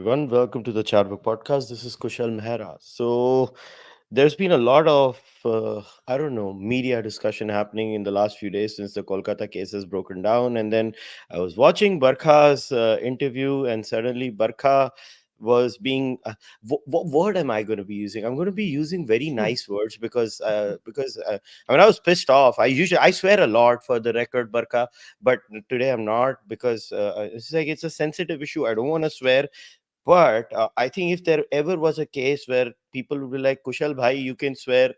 everyone. Welcome to the Cārvāka podcast. This is Kushalmehra. So, there's been a lot of, I don't know, media discussion happening in the last few days since the Kolkata case has broken down. And then I was watching Barkha's interview, and suddenly Barkha was being. What word am I going to be using? I'm going to be using very Hmm. nice words because I mean I was pissed off. I swear a lot for the record, Barkha, but today I'm not because it's like it's a sensitive issue. I don't want to swear, but I think if there ever was a case where people would be like, Kushal bhai, you can swear,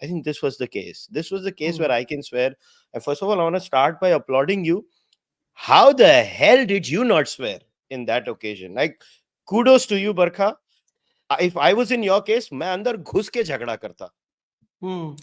I think this was the case. This was the case Hmm. where I can swear. And first of all, I want to start by applauding you. How the hell did you not swear in that occasion? Like, kudos to you, Barkha. If I was in your case, मैं अंदर घुस के झगड़ा करता. Hmm.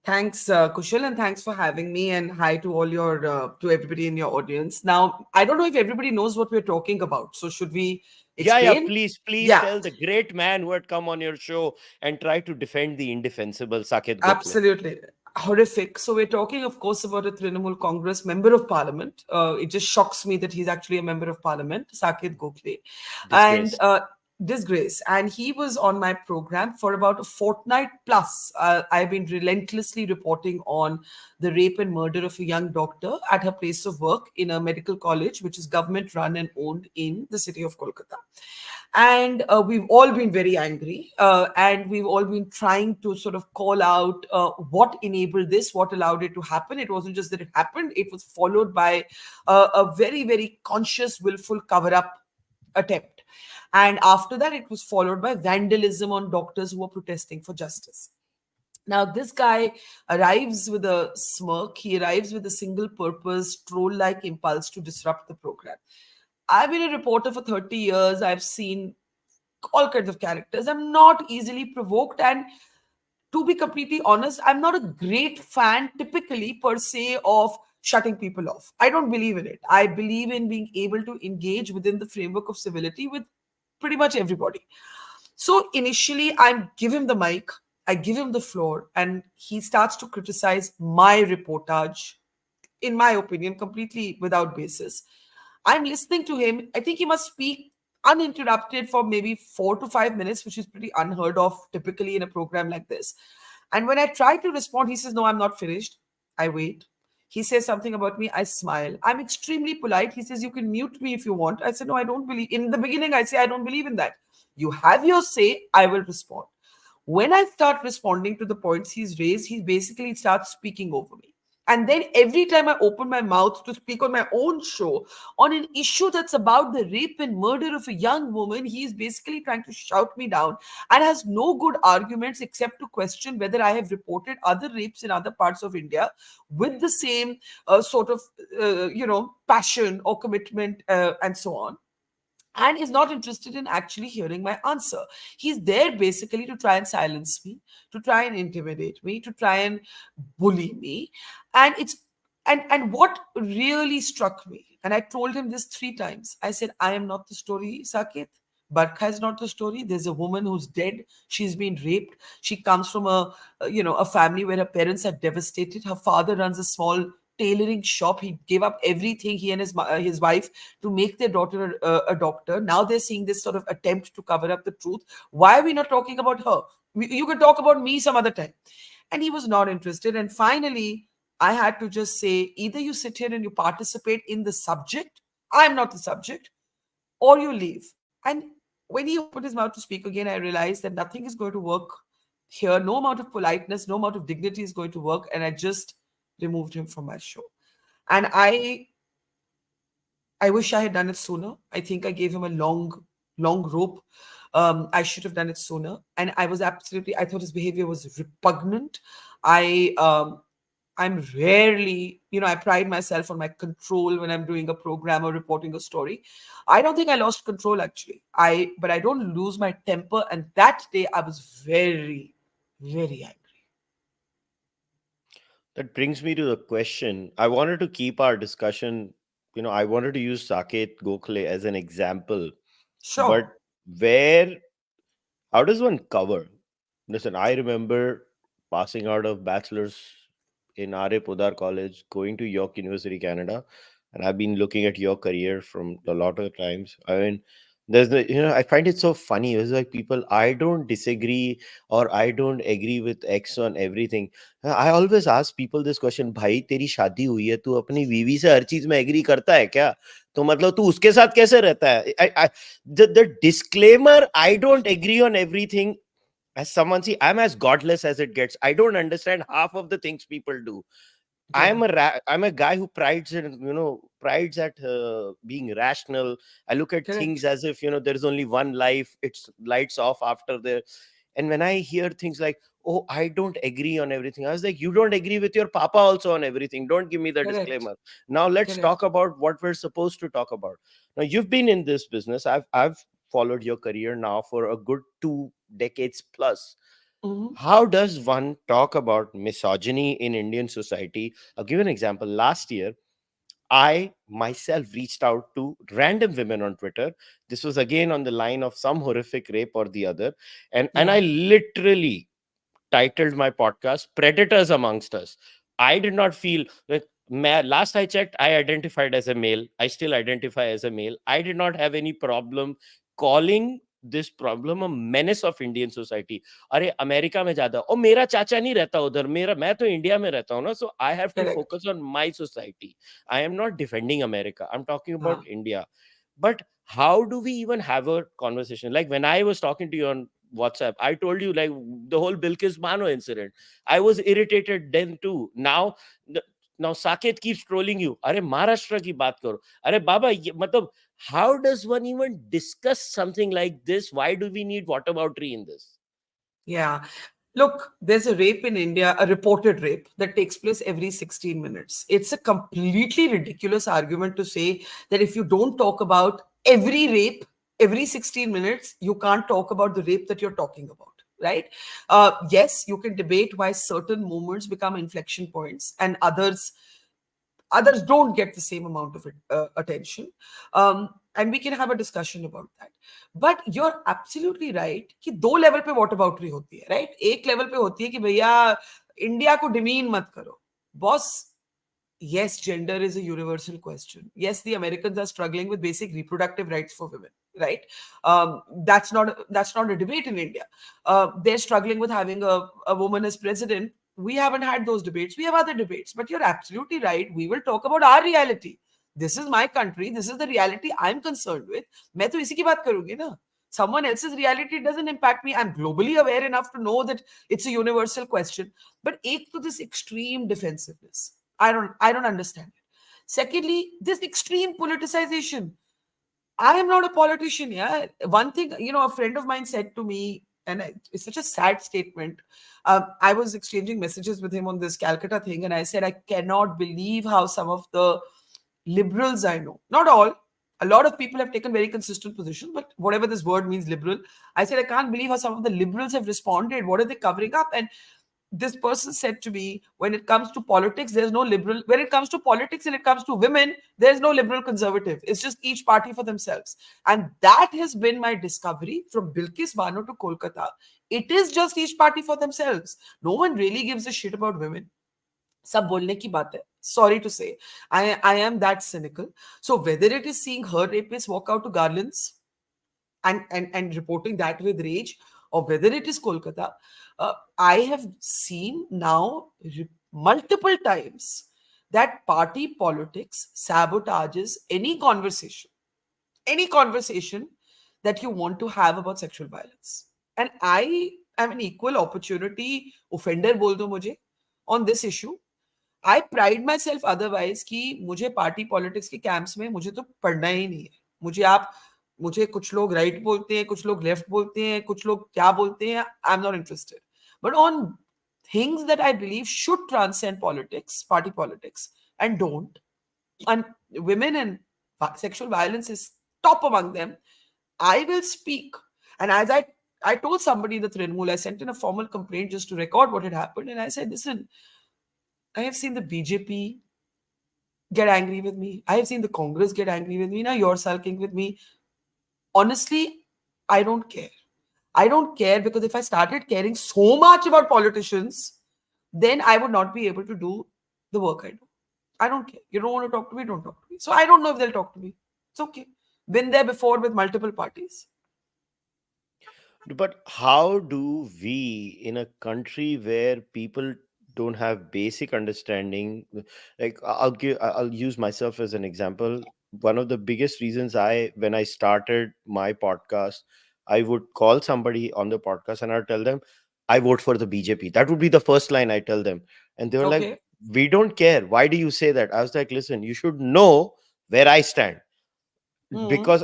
Thanks, Kushal, and thanks for having me. And hi to all your to everybody in your audience. Now, I don't know if everybody knows what we're talking about. So, should we Yeah, explain? please Yeah, tell the great man who had come on your show and try to defend the indefensible Saket Gokhale. absolutely horrific. So, we're talking, of course, about a Trinamool Congress member of Parliament. It just shocks me that he's actually a member of Parliament, Saket Gokhale, and Disgrace. disgrace. And he was on my program for about a fortnight plus. I've been relentlessly reporting on the rape and murder of a young doctor at her place of work in a medical college, which is government run and owned in the city of Kolkata. And we've all been very angry, and we've all been trying to sort of call out what enabled this, what allowed it to happen. It wasn't just that it happened, it was followed by a very, very conscious, willful cover up attempt. And after that, it was followed by vandalism on doctors who were protesting for justice. Now, this guy arrives with a smirk. He arrives with a single purpose, troll like impulse to disrupt the program. I've been a reporter for 30 years. I've seen all kinds of characters. I'm not easily provoked. And to be completely honest, I'm not a great fan typically per se of shutting people off. I don't believe in it. I believe in being able to engage within the framework of civility with pretty much everybody. So initially, I give him the mic, I give him the floor, and he starts to criticize my reportage, in my opinion, completely without basis. I'm listening to him. I think he must speak uninterrupted for maybe 4 to 5 minutes, which is pretty unheard of typically in a program like this. And when I try to respond, he says, "No, I'm not finished." I wait. He says something about me. I smile. I'm extremely polite. He says, "You can mute me if you want." I said, "No, I don't believe." In the beginning, I say, "I don't believe in that. You have your say. I will respond." When I start responding to the points he's raised, he basically starts speaking over me. And then every time I open my mouth to speak on my own show on an issue that's about the rape and murder of a young woman, he is basically trying to shout me down and has no good arguments except to question whether I have reported other rapes in other parts of India with the same sort of, passion or commitment and so on, and is not interested in actually hearing my answer. He's there basically to try and silence me, to try and intimidate me, to try and bully me. And it's and what really struck me, and I told him this 3 times, I said, "I am not the story, Saket. Barkha is not the story. There's a woman who's dead. She's been raped. She comes from a family where her parents are devastated. Her father runs a small tailoring shop. He gave up everything, he and his wife, to make their daughter a doctor. Now they're seeing this sort of attempt to cover up the truth. Why are we not talking about her? You can talk about me some other time." And he was not interested. And finally, I had to just say, either you sit here and you participate in the subject, I'm not the subject, or you leave. And when he opened his mouth to speak again, I realized that nothing is going to work here. No amount of politeness, no amount of dignity is going to work. And I just removed him from my show. And I wish I had done it sooner. I think I gave him a long rope. I should have done it sooner. And I thought his behavior was repugnant. I I'm rarely, I pride myself on my control when I'm doing a program or reporting a story. I don't think I lost control actually. But I don't lose my temper. And that day I was very, very angry. That brings me to the question. I wanted to keep our discussion, I wanted to use Saket Gokhale as an example, but Sure. where, how does one cover? Listen, I remember passing out of bachelor's in R.A. Podar College, going to York University, Canada, and I've been looking at your career from a lot of times. I mean, There's the, I find it so funny. It's like people, I don't disagree or I don't agree with X on everything. I always ask people this question, भाई तेरी शादी हुई है, तू अपनी बीवी से हर चीज में एग्री करता है क्या? तो मतलब तू उसके साथ कैसे रहता है? The disclaimer, I don't agree on everything. As someone, see, I'm as godless as it gets. I don't understand half of the things people do. Yeah, I'm a guy who prides at being rational. I look at things correct, as if there is only one life. It's lights off after the. And when I hear things like, "Oh, I don't agree on everything," I was like, "You don't agree with your papa also on everything. Don't give me the correct, disclaimer." Now let's talk correct. about what we're supposed to talk about. Now you've been in this business. I've followed your career now for a good 2 decades plus. Hmm. How does one talk about misogyny in Indian society? I'll give an example. Last year, I myself reached out to random women on Twitter. This was again on the line of some horrific rape or the other. And Yeah, I literally titled my podcast Predators Amongst Us. I did not feel like, last I checked, I identified as a male. I still identify as a male. I did not have any problem calling this problem a menace of Indian society. अरे America में ज्यादा और मेरा चाचा नहीं रहता उधर, मेरा मैं तो इंडिया में रहता हूँ ना, so I have to correct. focus on my society. I am not defending America, I'm talking about Huh. India. But how do we even have a conversation? Like when I was talking to you on WhatsApp, I told you like the whole Bilkis Bano incident. I was irritated then too. The- now Saket keeps trolling you. अरे महाराष्ट्र की बात करो. अरे बाबा मतलब how does one even discuss something like this? Why do we need whataboutery in this? Yeah. Look, there's a rape in India, a reported rape that takes place every 16 minutes. It's a completely ridiculous argument to say that if you don't talk about every rape every 16 minutes, you can't talk about the rape that you're talking about. Right? Yes, you can debate why certain moments become inflection points and others don't get the same amount of attention, and we can have a discussion about that. But you're absolutely right कि दो level पे what अबाउटरी होती है, right? एक level पे होती है कि भैया इंडिया को डिमीन मत करो, boss. Yes, gender is a universal question. Yes, the Americans are struggling with basic reproductive rights for women, right? That's not a debate in India. They're struggling with having a woman as president. We haven't had those debates. We have other debates. But you're absolutely right. We will talk about our reality. This is my country. This is the reality I'm concerned with. मैं तो इसी की बात करूंगी ना. Someone else's reality doesn't impact me. I'm globally aware enough to know that it's a universal question. But एक तो this extreme defensiveness. I don't understand it. Secondly, this extreme politicization. I am not a politician. Yeah. One thing, a friend of mine said to me, and it's such a sad statement. I was exchanging messages with him on this Calcutta thing, and I said, I cannot believe how some of the liberals I know, not all, a lot of people have taken very consistent positions, but whatever this word means, liberal, I said, I can't believe how some of the liberals have responded. What are they covering up? And this person said to me, when it comes to politics, there's no liberal. When it comes to politics and it comes to women, there's no liberal conservative. It's just each party for themselves. And that has been my discovery from Bilkis Bano to Kolkata. It is just each party for themselves. No one really gives a shit about women. सब बोलने की बात है. Sorry to say, I am that cynical. So whether it is seeing her rapists walk out to garlands and reporting that with rage, or whether it is Kolkata, I have seen now multiple times that party politics sabotages any conversation that you want to have about sexual violence. And I am an equal opportunity offender, बोल दो मुझे, on this issue. I pride my self otherwise कि मुझे party politics के camps में मुझे तो पढ़ना ही नहीं है. मुझे कुछ लोग राइट बोलते हैं, कुछ लोग लेफ्ट बोलते हैं, कुछ लोग क्या बोलते हैं, I am not interested. But on things that I believe should transcend politics, party politics, and don't, and women and sexual violence is top among them, I will speak. And as I told somebody in the Trinamool, I sent in a formal complaint just to record what had happened, and I said, listen, I have seen the BJP get angry with me. I have seen the Congress get angry with me. Now you're sulking with me. Honestly, I don't care. I don't care because if I started caring so much about politicians, then I would not be able to do the work I do. I don't care. You don't want to talk to me, don't talk to me. So I don't know if they'll talk to me. It's okay. Been there before with multiple parties. But how do we, in a country where people don't have basic understanding, like I'll use myself as an example. One of the biggest reasons when I started my podcast, I would call somebody on the podcast and I'd tell them, I vote for the BJP. That would be the first line I tell them. And they were like, Okay. we don't care. Why do you say that? I was like, listen, you should know where I stand. Hmm. Because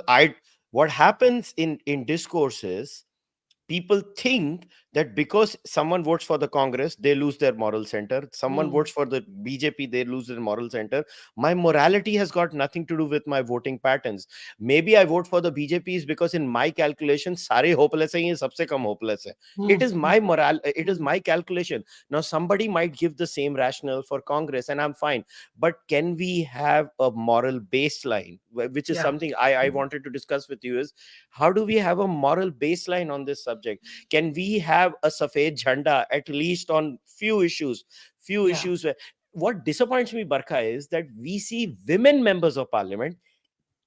what happens in discourses, people think that because someone votes for the Congress, they lose their moral center. Someone Hmm. votes for the BJP, they lose their moral center. My morality has got nothing to do with my voting patterns. Maybe I vote for the BJP is because in my calculation सारे hopeless हैं, ये सबसे कम hopeless है. Hmm. It is my moral, it is Hmm. my calculation. Now somebody might give the same rationale for Congress and I'm fine, but can we have a moral baseline, which is Yeah. something I wanted to discuss with you, is how do we have a moral baseline on this subject? Can we have a safed jhanda at least on few Yeah. issues where, what disappoints me, Barkha, is that we see women members of parliament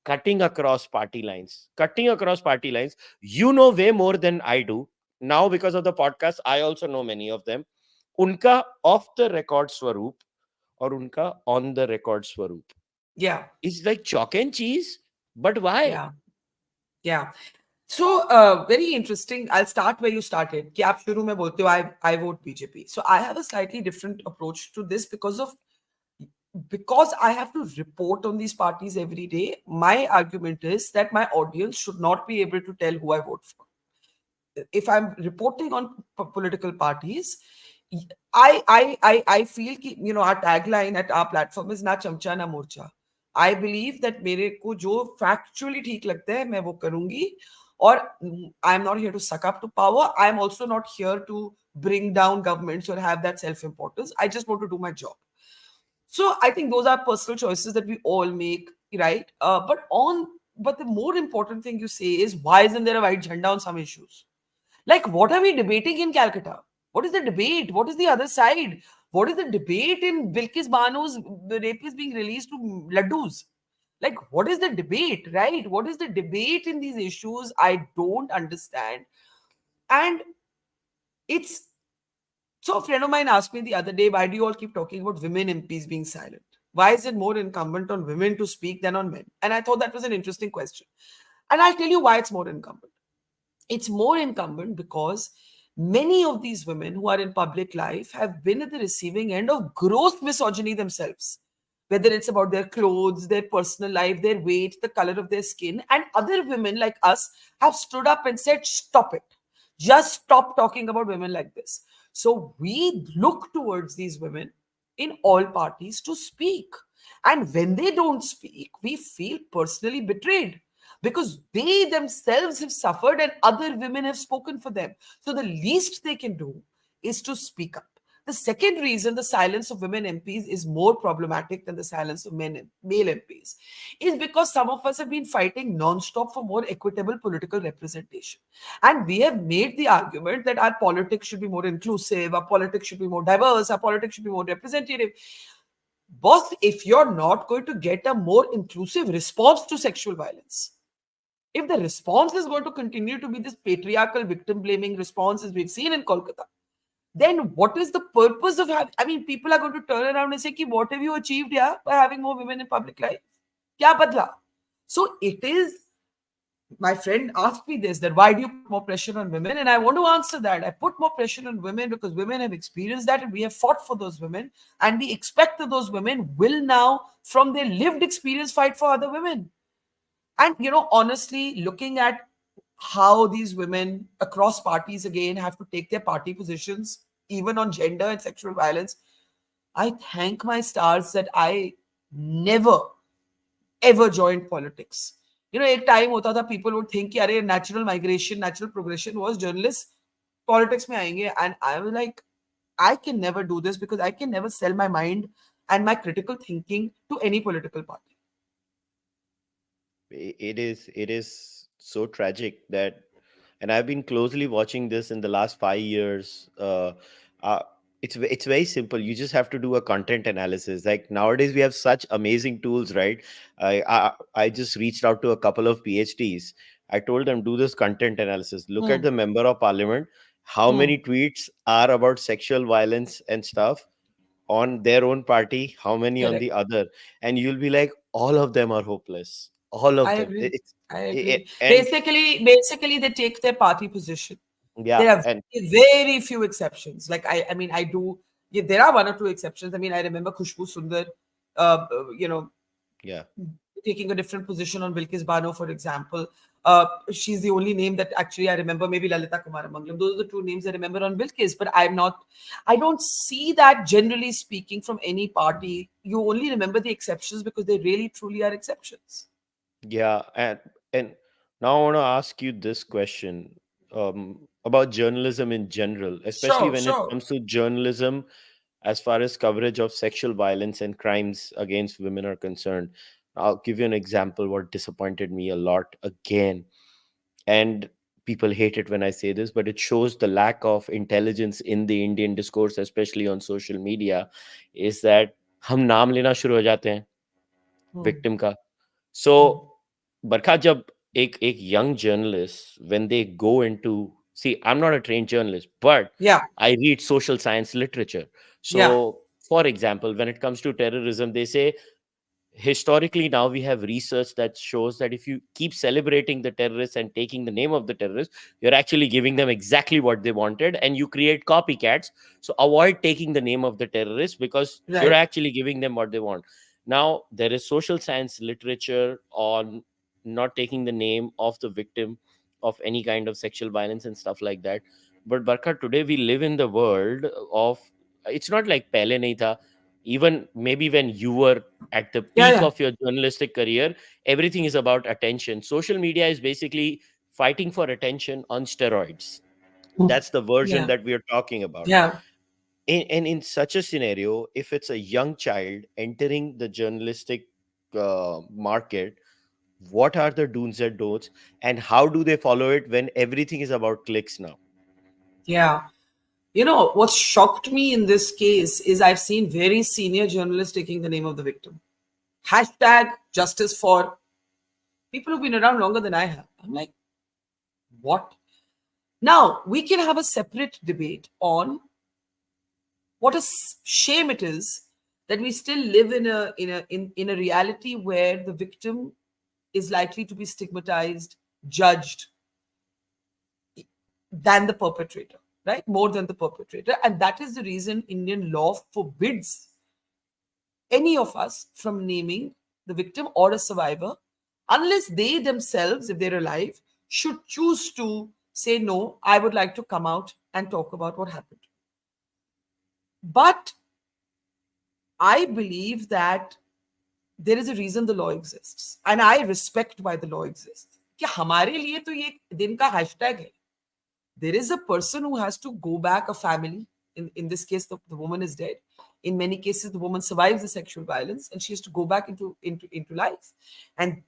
cutting across party lines. You know way more than I do. Now because of the podcast, I also know many of them. Unka off the record swaroop or unka on the record swaroop Yeah. is like chalk and cheese. But why? Yeah. Yeah. So very interesting. I'll start where you started. कि आप शुरू में बोलते हो I vote BJP. So I have a slightly different approach to this because I have to report on these parties every day. My argument is that my audience should not be able to tell who I vote for. If I'm reporting on political parties, I feel कि our tagline at our platform is ना चमचा ना मोर्चा. I believe that मेरे को जो factually ठीक लगता है मैं वो करूंगी. और I'm not here to suck up to power. I'm also not here to bring down governments or have that self importance. I just want to do my job. So I think those are personal choices that we all make, right? But the more important thing you say is, why isn't there a white agenda on some issues? Like, what are we debating in Calcutta? What is the debate? What is the other side? What is the debate in Bilkis Banu's rapist being released to Laddus? Like, what is the debate, right? What is the debate in these issues? I don't understand. And it's so, a friend of mine asked me the other day, why do you all keep talking about women MPs being silent? Why is it more incumbent on women to speak than on men? And I thought that was an interesting question. And I'll tell you why it's more incumbent. It's more incumbent because many of these women who are in public life have been at the receiving end of gross misogyny themselves. Whether it's about their clothes, their personal life, their weight, the color of their skin, and other women like us have stood up and said, stop it. Just stop talking about women like this. So we look towards these women in all parties to speak. And when they don't speak, we feel personally betrayed because they themselves have suffered and other women have spoken for them. So the least they can do is to speak up. The second reason the silence of women MPs is more problematic than the silence of male MPs is because some of us have been fighting non-stop for more equitable political representation. And we have made the argument that our politics should be more inclusive, our politics should be more diverse, our politics should be more representative. Boss, if you're not going to get a more inclusive response to sexual violence, if the response is going to continue to be this patriarchal victim blaming response as we've seen in Kolkata, then what is the purpose of having? I mean, people are going to turn around and say, Ki, what have you achieved here by having more women in public life? Kya badla? So it is, my friend asked me this, that why do you put more pressure on women? And I want to answer that. I put more pressure on women because women have experienced that and we have fought for those women. And we expect that those women will now, from their lived experience, fight for other women. And, honestly, looking at how these women across parties again have to take their party positions, even on gender and sexual violence, I thank my stars that I never ever joined politics. एक time होता था people would think कि अरे natural migration, natural progression was journalists politics में आएंगे, and I was like, I can never do this because I can never sell my mind and my critical thinking to any political party. It is so tragic that, and I've been closely watching this in the last 5 years. it's very simple. You just have to do a content analysis. Like nowadays we have such amazing tools, right? I just reached out to a couple of PhDs. I told them, do this content analysis, look at Hmm. the member of parliament, how Hmm. many tweets are about sexual violence and stuff on their own party, how many on Correct. the other, and you'll be like, all of them are hopeless, all I of them. agree. I It agree. and Basically, they take their party position. yeah, There are and very few exceptions. Like I mean, I do. Yeah, there are one or two exceptions. I mean, I remember Khushbu Sundar, you know, yeah. taking a different position on Bilkis Bano, for example. She's the only name that actually I remember. Maybe Lalita Kumaramanglam. Those are the two names I remember on Bilkis. But I'm not. I don't see that generally speaking from any party. You only remember the exceptions because they really truly are exceptions. Yeah, and now I want to ask you this question about journalism in general, especially Sure, when it sure. comes to journalism as far as coverage of sexual violence and crimes against women are concerned. I'll give you an example what disappointed me a lot again, and people hate it when I say this, but it shows the lack of intelligence in the Indian discourse, especially on social media, is that हम नाम लेना शुरू हो जाते हैं Hmm. Victim का. So, Barkha, jab ek young journalist, when they go into, see, I'm not a trained journalist, but Yeah, I read social science literature. yeah, So, for example, when it comes to terrorism, they say historically now we have research that shows that if you keep celebrating the terrorists and taking the name of the terrorists, you're actually giving them exactly what they wanted, and you create copycats. So avoid taking the name of the terrorists because you're right, actually giving them what they want. Now there is social science literature on not taking the name of the victim of any kind of sexual violence and stuff like that. But Barkha, today we live in the world of, it's not like pehle nahi tha. Even maybe when you were at the yeah, peak yeah. of your journalistic career, everything is about attention. Social media is basically fighting for attention on steroids. That's the version Yeah, that we are talking about. yeah, And in such a scenario, if it's a young child entering the journalistic market, what are the do's and don'ts, and how do they follow it when everything is about clicks now? yeah. You know, what shocked me in this case is I've seen very senior journalists taking the name of the victim. Hashtag justice for people who've been around longer than I have. I'm like, what? Now, we can have a separate debate on what a shame it is that we still live in a reality where the victim is likely to be stigmatized, judged, than the perpetrator, right? More than the perpetrator. And that is the reason Indian law forbids any of us from naming the victim or a survivor unless they themselves, if they're alive, should choose to say, no, I would like to come out and talk about what happened. But I believe that there is a reason the law exists. And I respect why the law exists. कि हमारे लिए तो ये दिन का hashtag है. There is a person who has to go back, a family. In this case, the woman is dead. In many cases, the woman survives the sexual violence and she has to go back into life. And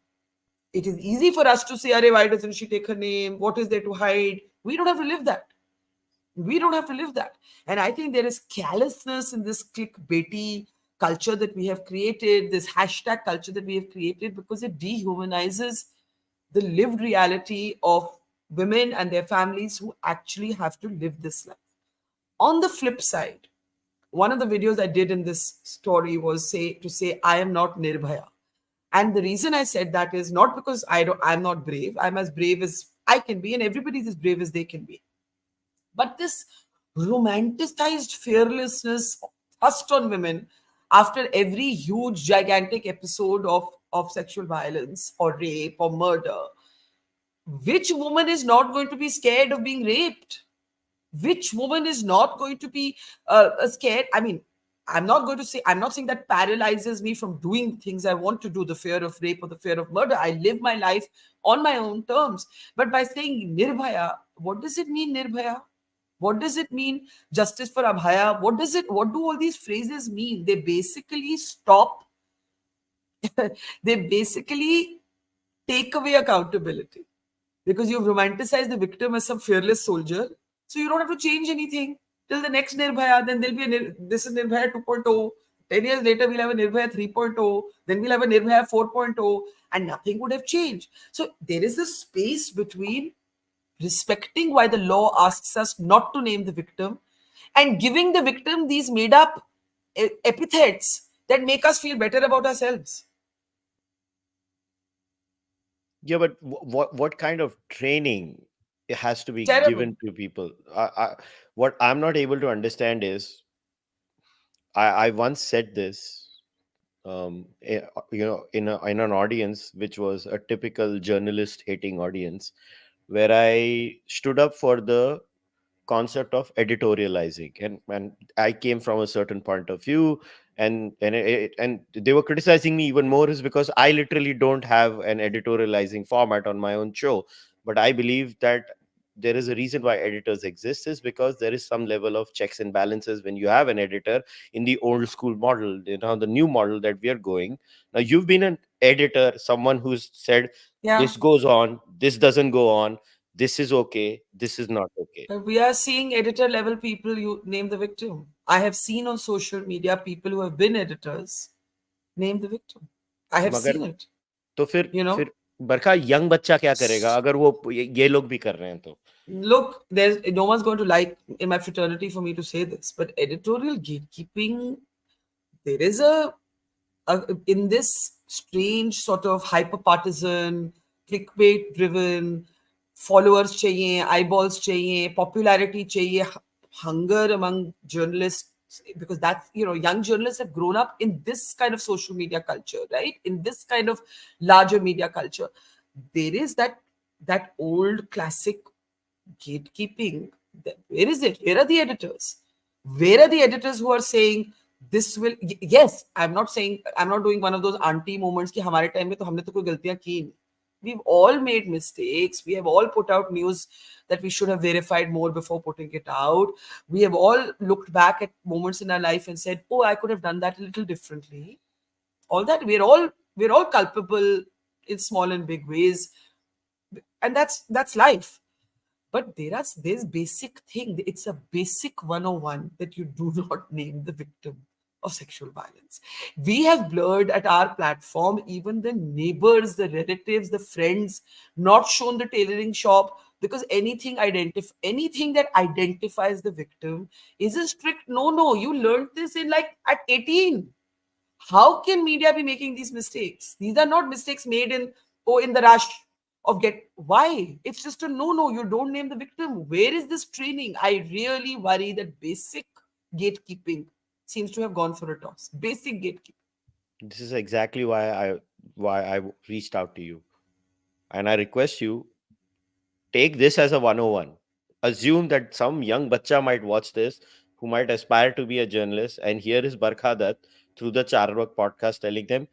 it is easy for us to say, Arey, why doesn't she take her name? What is there to hide? We don't have to live that. We don't have to live that. And I think there is callousness in this clickbaity culture that we have created, this hashtag culture that we have created, because it dehumanizes the lived reality of women and their families who actually have to live this life. On the flip side, one of the videos I did in this story was say I am not Nirbhaya. And the reason I said that is not because I'm not brave. I'm as brave as I can be, and everybody's as brave as they can be. But this romanticized fearlessness thrust on women after every huge, gigantic episode of sexual violence or rape or murder, which woman is not going to be scared of being raped? Which woman is not going to be scared? I mean, I'm not saying that paralyzes me from doing things I want to do, the fear of rape or the fear of murder. I live my life on my own terms. But by saying Nirbhaya, what does it mean, Nirbhaya? What does it mean, justice for Abhaya? What do all these phrases mean? They basically stop, they basically take away accountability because you've romanticized the victim as some fearless soldier. So you don't have to change anything. till the next Nirbhaya. Then there'll be this is Nirbhaya 2.0. 10 years later, we'll have a Nirbhaya 3.0. Then we'll have a Nirbhaya 4.0, and nothing would have changed. So there is a space between respecting why the law asks us not to name the victim and giving the victim these made up epithets that make us feel better about ourselves. Yeah, but what kind of training it has to be Terrible. given to people? What I'm not able to understand is, I once said this, in an audience which was a typical journalist hating audience, where I stood up for the concept of editorializing, and I came from a certain point of view, and they were criticizing me even more is because I literally don't have an editorializing format on my own show. But I believe that there is a reason why editors exist, is because there is some level of checks and balances when you have an editor. In the old school model, the new model that we are going now, you've been an editor, someone who's said Yeah. this goes on, this doesn't go on, this is okay, this is not okay. But we are seeing editor level people you name the victim. I have seen on social media people who have been editors name the victim. I have मगर seen it, तो you know. फिर बरखा, young बच्चा क्या करेगा अगर वो ये लोग भी कर रहे हैं तो? Look, there's no one's going to like in my fraternity for me to say this, but editorial gatekeeping, there is in this strange sort of hyper partisan, clickbait driven, followers chahiye, eyeballs chahiye, popularity chahiye, hunger among journalists, because that's, young journalists have grown up in this kind of social media culture, right? In this kind of larger media culture. There is that old classic gatekeeping. Where is it? Where are the editors? Where are the editors who are saying this will? Yes, I'm not doing one of those auntie moments कि हमारे time में तो हमने तो कोई गलतियां की नहीं. We've all made mistakes. We have all put out news that we should have verified more before putting it out. We have all looked back at moments in our life and said, "Oh, I could have done that a little differently." All that we're all culpable in small and big ways, and that's life. But there's basic thing. It's a basic 101 that you do not name the victim of sexual violence. We have blurred at our platform even the neighbors, the relatives, the friends, not shown the tailoring shop, because anything that identifies the victim is a strict no. You learned this in like at 18. How can media be making these mistakes? These are not mistakes made in the rush of get. Why? It's just a no. You don't name the victim. Where is this training? I really worry that basic gatekeeping seems to have gone for a toss. Basic gatekeeping. This is exactly why I reached out to you, and I request you, take this as a 101. Assume that some young bacha might watch this, who might aspire to be a journalist, and here is Barkha Dutt through the Cārvāka podcast telling them,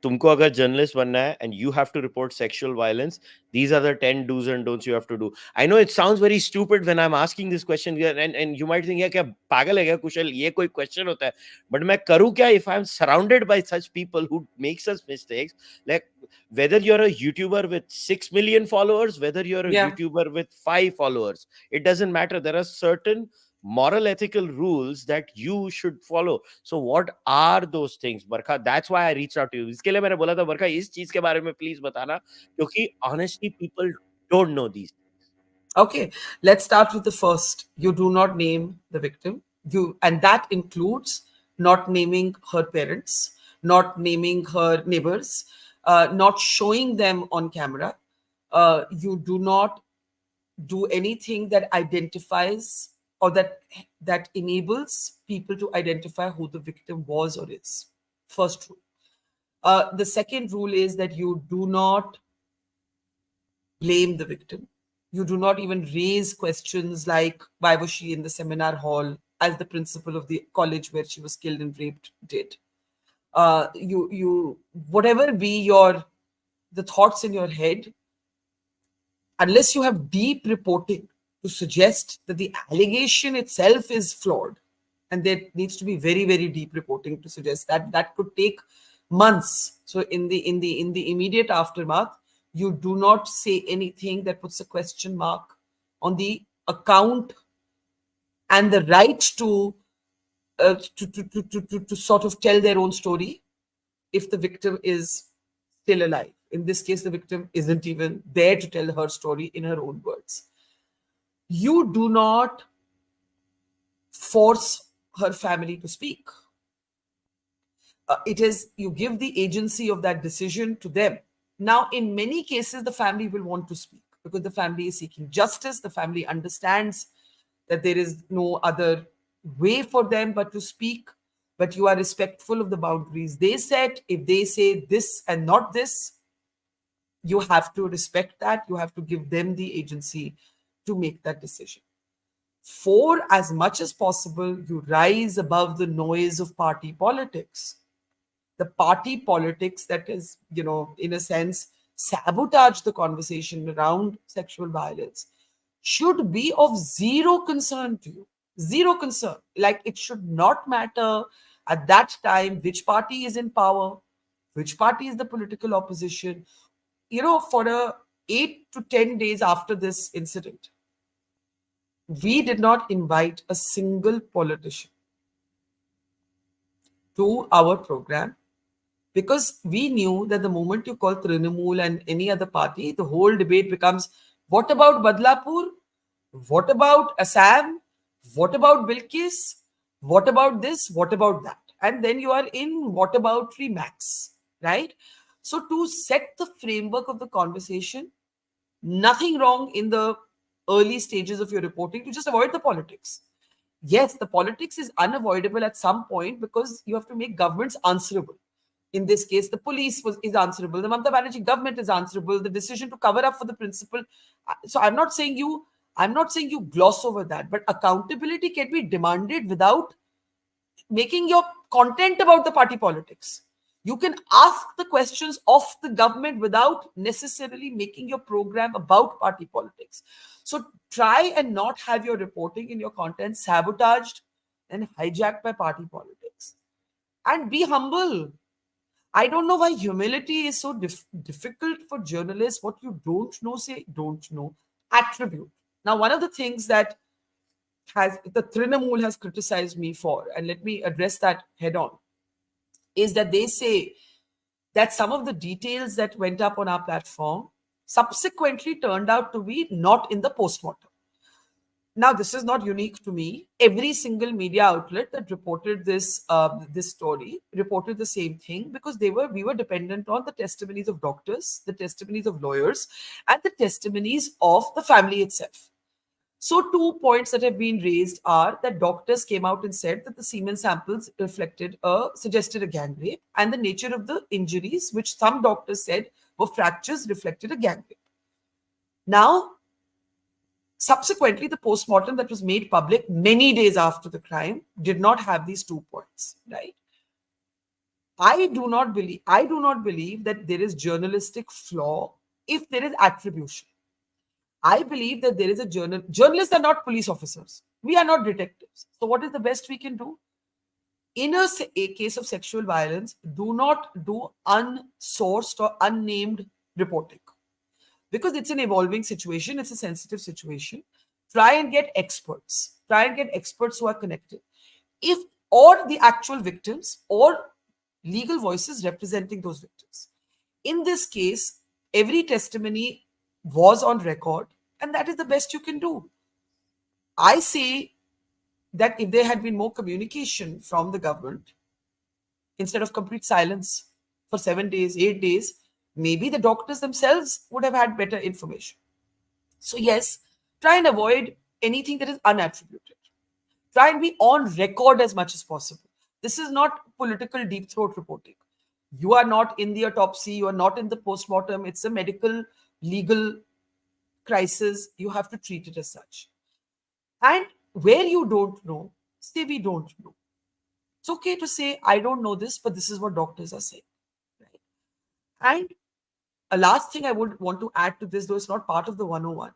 तुमको अगर journalist बनना है and you have to report sexual violence, these are the 10 do's and don'ts you have to do. I know it sounds very stupid when I'm asking this question, and you might think, yeah, क्या पागल है क्या कुशल, ये कोई question होता है? But मैं करूँ क्या if I'm surrounded by such people who make such mistakes? Like, whether you're a YouTuber with 6 million followers, whether you're a Yeah. YouTuber with 5 followers, it doesn't matter. There are certain moral ethical rules that you should follow. So what are those things, Barkha? That's why I reached out to you. इसके लिए मैंने बोला था, Barkha, इस चीज के बारे में please बताना, क्योंकि honestly people don't know these. Okay, let's start with the first. You do not name the victim. And that includes not naming her parents, not naming her neighbors, not showing them on camera. You do not do anything that identifies or that enables people to identify who the victim was or is. First rule. The second rule is that you do not blame the victim. You do not even raise questions like why was she in the seminar hall, as the principal of the college where she was killed and raped did. You whatever be the thoughts in your head, unless you have deep reporting to suggest that the allegation itself is flawed, and there needs to be very very deep reporting to suggest that could take months. So in the immediate aftermath, you do not say anything that puts a question mark on the account and the right to sort of tell their own story if the victim is still alive. In this case, the victim isn't even there to tell her story in her own words. You do not force her family to speak. It is you give the agency of that decision to them. Now, in many cases, the family will want to speak because the family is seeking justice. The family understands that there is no other way for them but to speak. But you are respectful of the boundaries they set. If they say this and not this, you have to respect that. You have to give them the agency to make that decision. For as much as possible, you rise above the noise of party politics. The party politics that is, in a sense, sabotage the conversation around sexual violence should be of zero concern to you. Zero concern. Like it should not matter at that time which party is in power, which party is the political opposition. For 8 to 10 days after this incident, we did not invite a single politician to our program because we knew that the moment you call Trinamool and any other party, the whole debate becomes what about Badlapur? What about Assam? What about Bilkis? What about this? What about that? And then you are in what about Max, right? So, to set the framework of the conversation, nothing wrong in the early stages of your reporting to just avoid the politics. Yes, the politics is unavoidable at some point because you have to make governments answerable. In this case, the police is answerable. The Mamata Banerjee government is answerable. The decision to cover up for the principal. So I'm not saying you gloss over that, but accountability can be demanded without making your content about the party politics. You can ask the questions of the government without necessarily making your program about party politics. So try and not have your reporting and your content sabotaged and hijacked by party politics. And be humble. I don't know why humility is so difficult for journalists. What you don't know, say don't know. Attribute. Now, one of the things that has the Trinamool has criticized me for, and let me address that head on, is that they say that some of the details that went up on our platform subsequently turned out to be not in the postmortem. Now, this is not unique to me. Every single media outlet that reported this story reported the same thing because we were dependent on the testimonies of doctors, the testimonies of lawyers, and the testimonies of the family itself. So, 2 points that have been raised are that doctors came out and said that the semen samples suggested a gang rape, and the nature of the injuries, which some doctors said were fractures, reflected a gang rape. Now, subsequently, the postmortem that was made public many days after the crime did not have these 2 points, right? I do not believe that there is journalistic flaw if there is attribution. I believe that there is a journalists are not police officers. We are not detectives. So what is the best we can do? In a case of sexual violence, do not do unsourced or unnamed reporting because it's an evolving situation. It's a sensitive situation. Try and get experts. Try and get experts who are connected. Or the actual victims or legal voices representing those victims. In this case, every testimony was on record, and that is the best you can do. I say that if there had been more communication from the government, instead of complete silence for 7 days, 8 days, maybe the doctors themselves would have had better information. So, yes, try and avoid anything that is unattributed. Try and be on record as much as possible. This is not political deep throat reporting. You are not in the autopsy, you are not in the postmortem. It's a medical, legal crisis. You have to treat it as such. And where you don't know, say we don't know. It's okay to say, I don't know this, but this is what doctors are saying. Right? And a last thing I would want to add to this, though it's not part of the 101,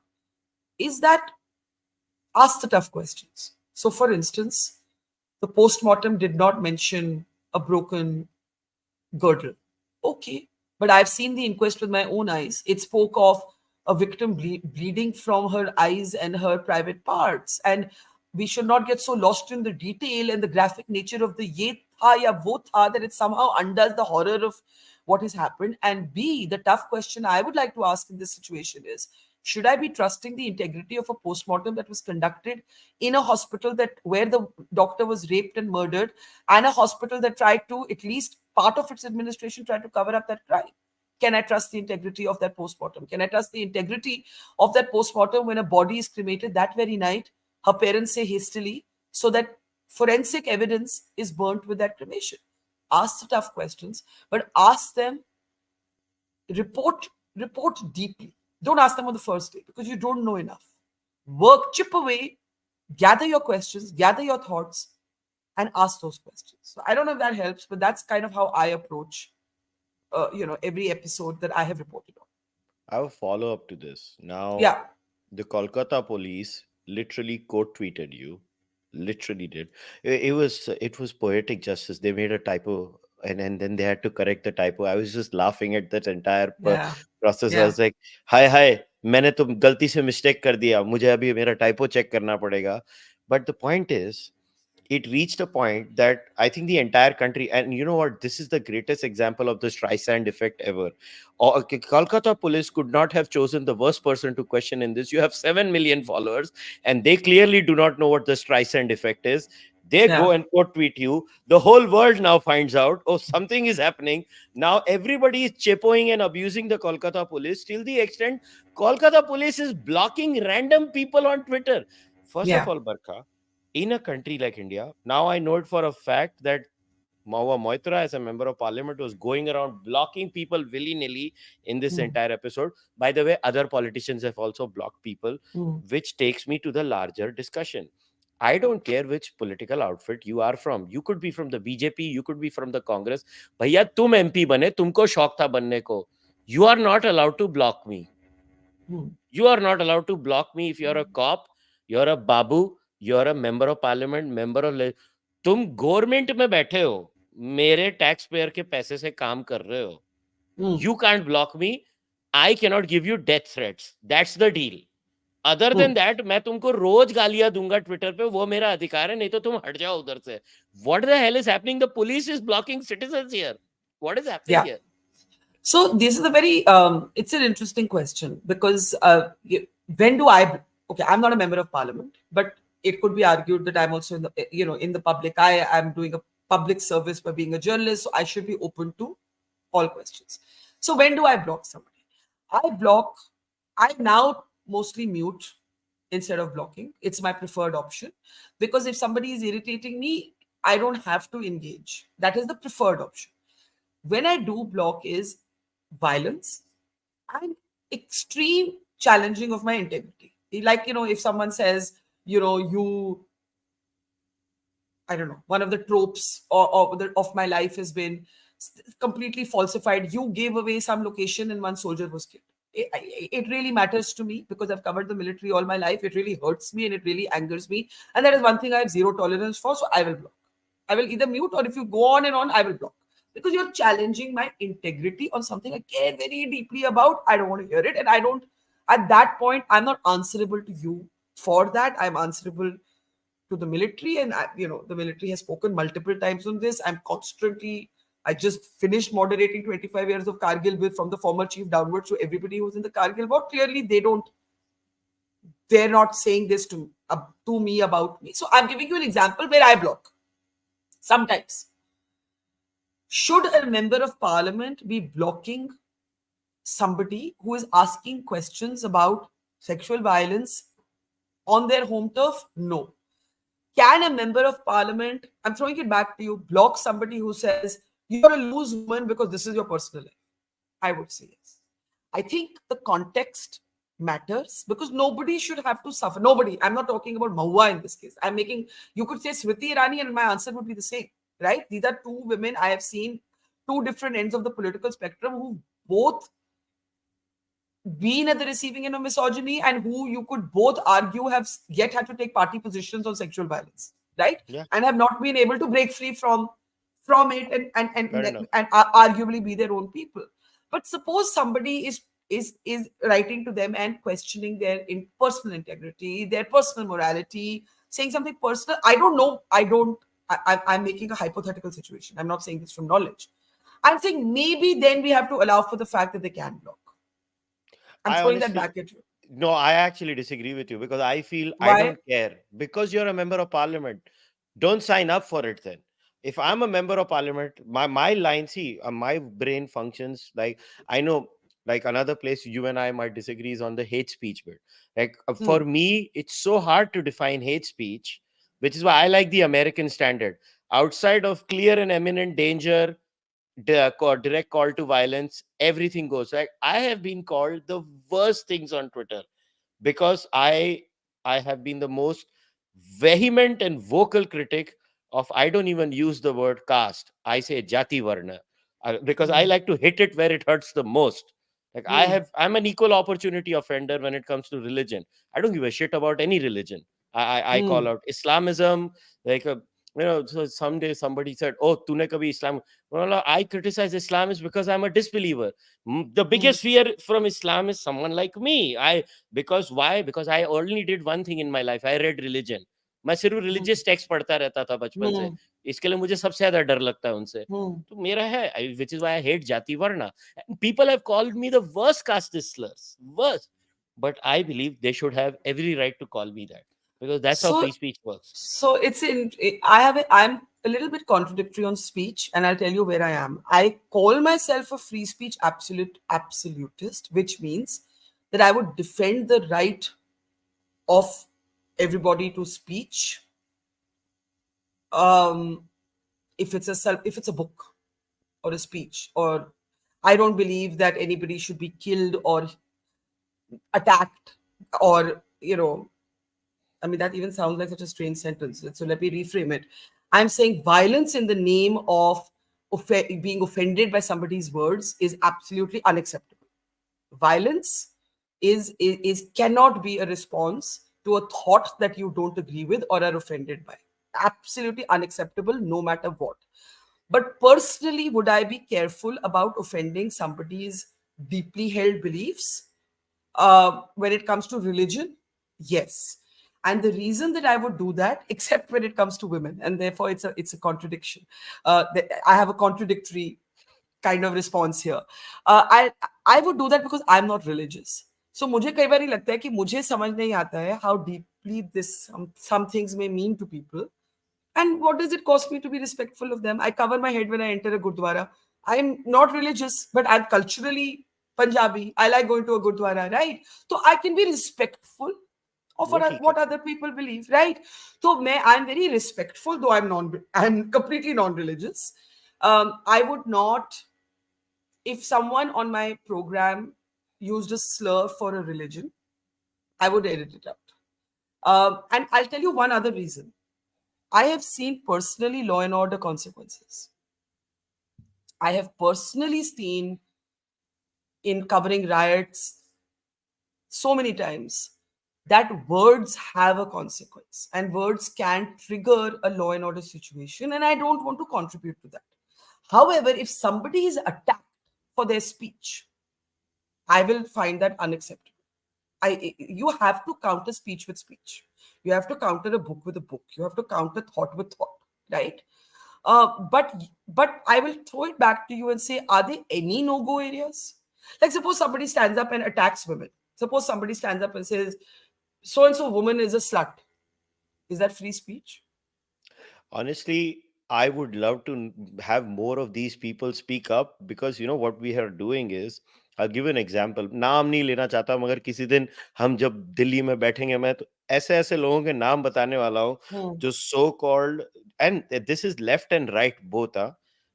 is that ask the tough questions. So, for instance, the postmortem did not mention a broken girdle. Okay, but I've seen the inquest with my own eyes. It spoke of a victim bleeding from her eyes and her private parts. And we should not get so lost in the detail and the graphic nature of the ye tha ya wo tha that it somehow undoes the horror of what has happened. And B, the tough question I would like to ask in this situation is, should I be trusting the integrity of a postmortem that was conducted in a hospital that where the doctor was raped and murdered, and a hospital that tried to, at least part of its administration, tried to cover up that crime? Can I trust the integrity of that postmortem? Can I trust the integrity of that postmortem when a body is cremated that very night, her parents say hastily, so that forensic evidence is burnt with that cremation? Ask the tough questions, but ask them, report deeply. Don't ask them on the first day because you don't know enough. Work, chip away, gather your questions, gather your thoughts, and ask those questions. So I don't know if that helps, but that's kind of how I approach every episode that I have reported on. I have a follow up to this. Now, Yeah, the Kolkata police literally quote tweeted you, literally did. It was poetic justice. They made a typo, and then they had to correct the typo. I was just laughing at that entire yeah, process. I yeah, was like, "Hi, hi, मैंने तो गलती से mistake कर दिया. मुझे अभी मेरा typo check करना पड़ेगा." But the point is, it reached a point that I think the entire country, and you know what, this is the greatest example of the Streisand effect ever. Kolkata police could not have chosen the worst person to question in this. You have 7 million followers, and they clearly do not know what the Streisand effect is. They yeah, go and quote tweet you. The whole world now finds out, oh, something is happening. Now everybody is chepoing and abusing the Kolkata police till the extent Kolkata police is blocking random people on Twitter. First of yeah. all, Barkha, in a country like India, now I know it for a fact that Mawa Moitra, as a member of parliament, was going around blocking people willy nilly in this Hmm, entire episode. By the way, other politicians have also blocked people, hmm, which takes me to the larger discussion. I don't care which political outfit you are from. You could be from the BJP, you could be from the Congress. भैया तुम MP बने, तुमको शौक था बनने को. You are not allowed to block me. hmm, You are not allowed to block me if you're a cop, you're a babu, you're a member of parliament, member of तुम government में बैठे हो, मेरे टैक्स पेयर के पैसे से काम कर रहे हो. hmm, You can't block me. I cannot give you death threats. That's the deal. Other hmm. than that, मैं तुमको रोज गालियां दूंगा ट्विटर पे, वो मेरा अधिकार है, नहीं तो तुम हट जाओ उधर से. What the hell is happening? The police is blocking citizens here. What is happening Yeah. here? So this is a very it's an interesting question because when do I? Okay, I'm not a member of parliament, but it could be argued that I'm also in the in the public. I am doing a public service by being a journalist, so I should be open to all questions. So when do I block somebody? I block. I now mostly mute instead of blocking. It's my preferred option because if somebody is irritating me, I don't have to engage. That is the preferred option. When I do block is violence and extreme challenging of my integrity. Like, if someone says, you, I don't know, one of the tropes of my life has been completely falsified. You gave away some location and one soldier was killed. It really matters to me because I've covered the military all my life. It really hurts me and it really angers me. And that is one thing I have zero tolerance for. So I will block. I will either mute, or if you go on and on, I will block. Because you're challenging my integrity on something I care very deeply about. I don't want to hear it. And I don't, at that point, I'm not answerable to you for that. I'm answerable to the military. And, the military has spoken multiple times on this. I just finished moderating 25 years of Kargil with from the former chief downwards. So everybody who's in the Kargil war, clearly they're not saying this to me about me. So I'm giving you an example where I block. Sometimes. Should a member of parliament be blocking somebody who is asking questions about sexual violence on their home turf? No. Can a member of parliament, I'm throwing it back to you, block somebody who says, you're a loose woman because this is your personal life? I would say yes. I think the context matters because nobody should have to suffer. Nobody. I'm not talking about Mahua in this case. You could say Smriti Irani and my answer would be the same, right? These are two women I have seen two different ends of the political spectrum who both been at the receiving end of misogyny and who you could both argue have yet had to take party positions on sexual violence, right? Yeah, And have not been able to break free from it fair enough. and arguably be their own people. But suppose somebody is writing to them and questioning their personal integrity, their personal morality, saying something personal. I don't know. I don't. I'm making a hypothetical situation. I'm not saying this from knowledge. I'm saying maybe then we have to allow for the fact that they can block. I'm I throwing that honestly, back at you. no, I actually disagree with you because I feel I Why? don't care. Because you're a member of parliament, don't sign up for it then. If I'm a member of parliament, my line, see, my brain functions like, I know, like another place you and I might disagree is on the hate speech bit. Like for Hmm. me, it's so hard to define hate speech, which is why I like the American standard. Outside of clear and imminent danger, direct call to violence, everything goes. Like I have been called the worst things on Twitter because I have been the most vehement and vocal critic of, I don't even use the word caste, I say jati varna, because I Hmm. like to hit it where it hurts the most. Like Hmm. I'm an equal opportunity offender when it comes to religion. I don't give a shit about any religion. I call Hmm. out Islamism, like so someday somebody said, oh, tune kabhi Islam. Well, I criticize Islam is because I'm a disbeliever. The Hmm. biggest fear from Islam is someone like me. Because why? Because I only did one thing in my life. I read religion. मैं सिर्फ Hmm. Religious text पढ़ता रहता था बचपन से. Hmm. इसके लिए मुझे सबसे ज्यादा डर लगता है उनसे. Hmm. तो मेरा है, which is why I hate jati varna. People have called me the worst caste slurs, worst. But I believe they should have every right to call me that because that's how So, free speech works. so it's in. I'm a little bit contradictory on speech, and I'll tell you where I am. I call myself a free speech absolutist, which means that I would defend the right of everybody to speech. Um, if it's a book or a speech, or I don't believe that anybody should be killed or attacked, or I mean, that even sounds like such a strange sentence. So let me reframe it. I'm saying violence in the name of being offended by somebody's words is absolutely unacceptable. Violence is cannot be a response to a thought that you don't agree with or are offended by. Absolutely unacceptable, no matter what. But personally, would I be careful about offending somebody's deeply held beliefs? When it comes to religion, yes. And the reason that I would do that, except when it comes to women, and therefore it's a contradiction. I have a contradictory kind of response here. I would do that because I'm not religious. So मुझे कई बार लगता है कि मुझे समझ नहीं आता है how deeply this some things may mean to people, and what does it cost me to be respectful of them? I cover my head when I enter a gurdwara. I'm not religious, but I'm culturally Punjabi. I like going to a gurdwara, right? So I can be respectful of वो ठीक है. what other people believe, right? So I'm very respectful, though I'm completely non-religious. I would not, if someone on my program used a slur for a religion, I would edit it out. And I'll tell you one other reason. I have seen personally law and order consequences. I have personally seen in covering riots so many times that words have a consequence and words can trigger a law and order situation, and I don't want to contribute to that. However, if somebody is attacked for their speech, I will find that unacceptable. You have to counter speech with speech. You have to counter a book with a book. You have to counter thought with thought, right? But I will throw it back to you and say, are there any no-go areas? Like suppose somebody stands up and attacks women. Suppose somebody stands up and says, so and so woman is a slut. Is that free speech? Honestly, I would love to have more of these people speak up because what we are doing is, I'll give you an example. नाम नहीं लेना चाहता मगर किसी दिन हम जब दिल्ली में बैठेंगे मैं तो ऐसे ऐसे लोगों के नाम बताने वाला हूँ Hmm. जो so called, and this is left and right both,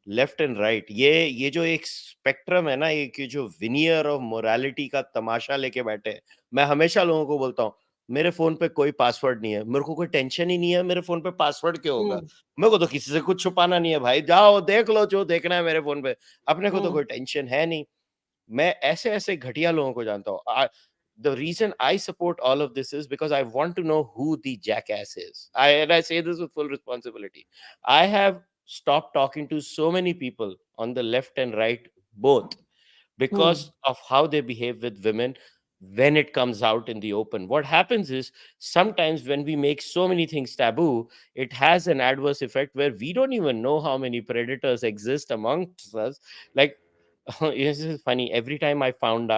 left and right, ये जो एक स्पेक्ट्रम है ना, एक ये जो विनियर ऑफ मोरालिटी का तमाशा लेके बैठे हैं. मैं हमेशा लोगों को बोलता हूँ, मेरे फोन पे कोई पासवर्ड नहीं है, मेरे को कोई टेंशन ही नहीं है मेरे फोन पे पासवर्ड क्यों होगा. Hmm. मेरे को तो किसी से कुछ छुपाना नहीं है भाई, जाओ देख लो जो देखना है मेरे फोन पे, अपने को तो Hmm. कोई टेंशन है नहीं. मैं ऐसे ऐसे घटिया लोगों को जानता हूँ. The reason I support all of this is because I want to know who the jackass is. And I say this with full responsibility. I have stopped talking to so many people on the left and right both Hmm. because of how they behave with women. when it comes out in the open. What happens is sometimes when we make so many things taboo, it has an adverse effect where we don't even know how many predators exist amongst us. Like, this is funny. Every time I find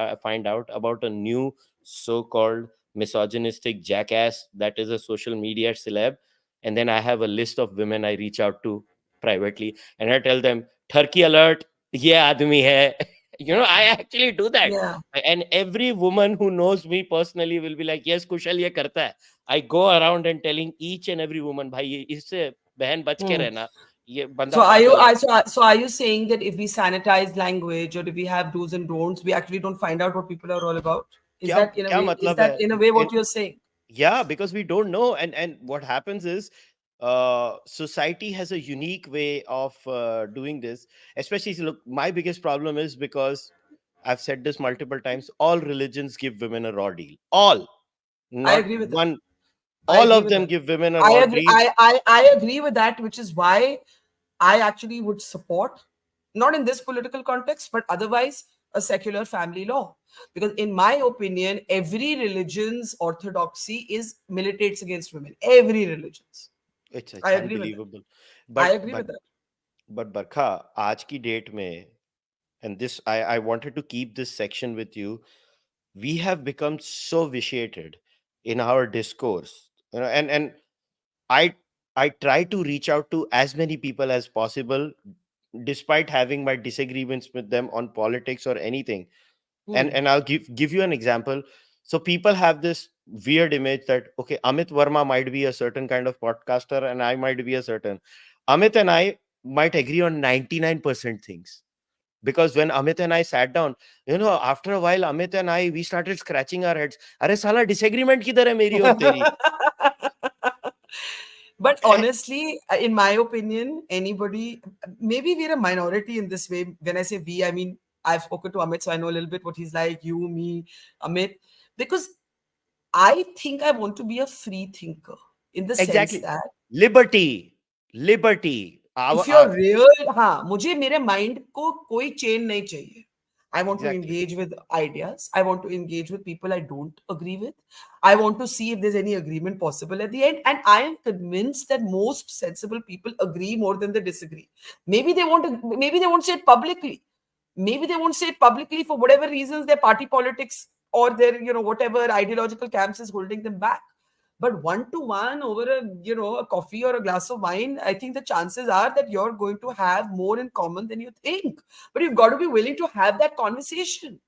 out about a new so-called misogynistic jackass that is a social media celeb, and then I have a list of women I reach out to privately, and I tell them, "Turkey alert! Ye aadmi hai." I actually do that, Yeah. and every woman who knows me personally will be like, yes Kushal ye karta hai. I go around and telling each and every woman, bhai isse behan bach ke Hmm. rehna, ye banda So are you pagal hai. so are you saying that if we sanitize language or if we have do's and don'ts, we actually don't find out what people are all about? Is Kya that in a kya way matlab hai? what you're saying? Yeah, because we don't know, and what happens is society has a unique way of doing this. Especially, look, my biggest problem is because I've said this multiple times, all religions give women a raw deal, all, I not agree with that. one. I All agree of with them that. give women a I raw agree. deal. I agree with that, which is why I actually would support, not in this political context, but otherwise, a secular family law. Because in my opinion, every religion's orthodoxy is militates against women. Every religion's. It's I agree with that. unbelievable. I but agree but with that. but Barkha, आज की date में, and this I wanted to keep this section with you, we have become so vitiated in our discourse, and I I try to reach out to as many people as possible, despite having my disagreements with them on politics or anything. Hmm. And I'll give you an example. So people have this weird image that, okay, Amit Verma might be a certain kind of podcaster and I might be a certain. Amit and I might agree on 99% things, because when Amit and I sat down, after a while, Amit and I, we started scratching our heads. Arey sala, disagreement kidhar hai meri aur teri? But Eh, honestly, in my opinion, anybody, maybe we're a minority in this way. When I say we, I mean, I've spoken to Amit, so I know a little bit what he's like, you, me, Amit, because I think I want to be a free thinker in the sense exactly. that Liberty. Liberty. if you're real, हाँ, मुझे मेरे mind को कोई chain नहीं चाहिए. I want to Exactly. engage with ideas. I want to engage with people I don't agree with. I want to see if there's any agreement possible at the end. And I am convinced that most sensible people agree more than they disagree. Maybe they won't say it publicly. Maybe they won't say it publicly for whatever reasons their party politics or their, whatever ideological camps is holding them back. But one to one over a coffee or a glass of wine, I think the chances are that you're going to have more in common than you think. But you've got to be willing to have that conversation.